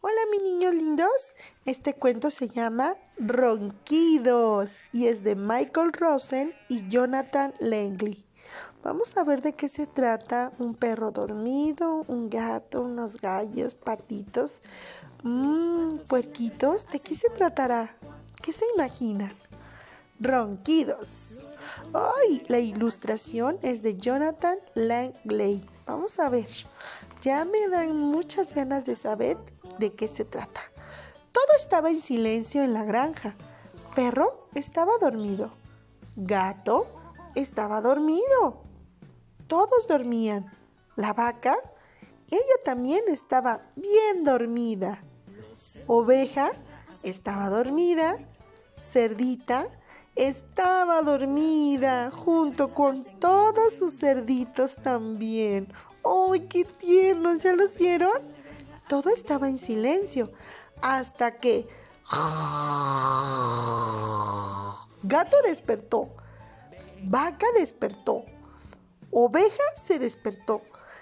Hola mis niños lindos, este cuento se llama Ronquidos y es de Michael Rosen y Jonathan Langley. Vamos a ver de qué se trata. Un perro dormido, un gato, unos gallos, patitos, puerquitos. ¿De qué se tratará? ¿Qué se imaginan? Ronquidos. ¡Ay! La ilustración es de Jonathan Langley. Vamos a ver. Ya me dan muchas ganas de saber de qué se trata. Todo estaba en silencio en la granja. Perro estaba dormido. Gato estaba dormido. Todos dormían. La vaca, ella también estaba bien dormida. Oveja estaba dormida. Cerdita estaba dormida junto con todos sus cerditos también. ¡Ay, qué tiernos! ¿Ya los vieron? Todo estaba en silencio hasta que gato despertó, vaca despertó, oveja se despertó,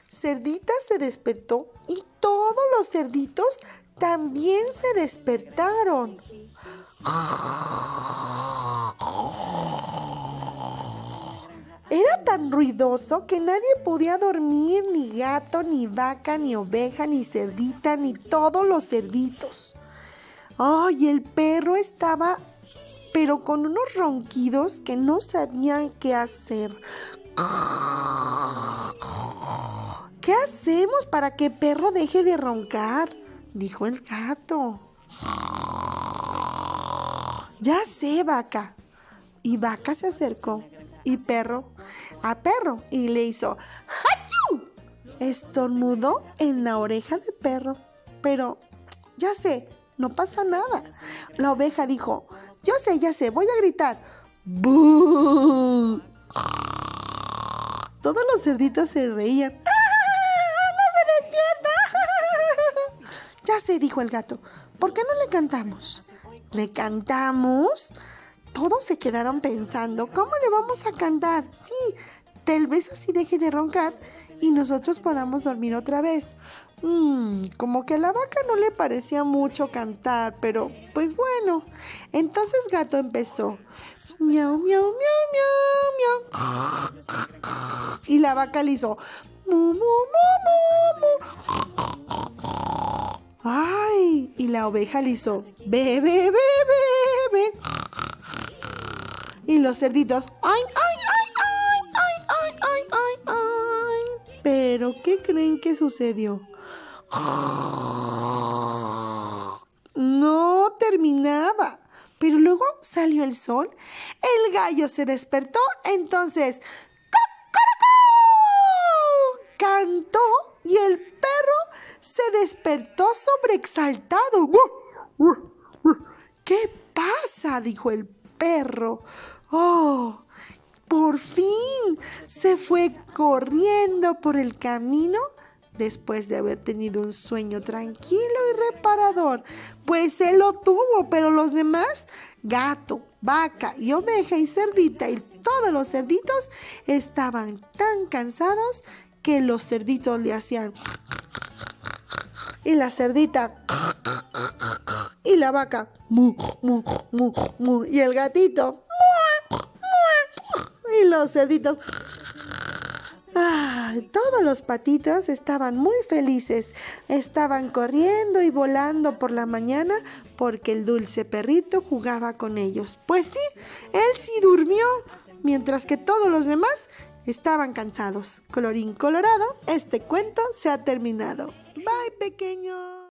cerdita se despertó y todos los cerditos también se despertaron. Era tan ruidoso que nadie podía dormir, ni gato, ni vaca, ni oveja, ni cerdita, ni todos los cerditos. ¡Ay! El perro estaba, pero con unos ronquidos que no sabían qué hacer. ¿Qué hacemos para que perro deje de roncar?, dijo el gato. Ya sé, vaca. Y vaca se acercó. Y perro y le hizo ¡hachú! Estornudó en la oreja de perro. Pero ya sé, no pasa nada. La oveja dijo: ya sé, voy a gritar ¡bú! Todos los cerditos se reían. ¡Ah! ¡No se despierta! Ya sé, dijo el gato. ¿Por qué no le cantamos? ¿Le cantamos? Todos se quedaron pensando, ¿cómo le vamos a cantar? Sí, tal vez así deje de roncar y nosotros podamos dormir otra vez. Como que a la vaca no le parecía mucho cantar, pero pues bueno. Entonces Gato empezó. Miau, miau, miau, miau, miau. Y la vaca le hizo. Mu, mu, mu, mu, mu. Ay, y la oveja le hizo. Be, be, be, be, be. Y los cerditos, ¡ay, ay, ay, ay, ay, ay, ay, ay, ay! ¿Pero qué creen que sucedió? No terminaba. Pero luego salió el sol, el gallo se despertó, entonces ¡cocoroco! Cantó y el perro se despertó sobreexaltado. ¿Qué pasa?, dijo el perro. ¡Oh! Por fin se fue corriendo por el camino después de haber tenido un sueño tranquilo y reparador. Pues él lo tuvo, pero los demás, gato, vaca y oveja y cerdita y todos los cerditos estaban tan cansados que los cerditos le hacían y la cerdita y la vaca mu, mu, mu, mu, y el gatito y los cerditos. Todos los patitos estaban muy felices. Estaban corriendo y volando por la mañana porque el dulce perrito jugaba con ellos. Pues sí, él sí durmió, mientras que todos los demás estaban cansados. Colorín colorado, este cuento se ha terminado. Bye, pequeños.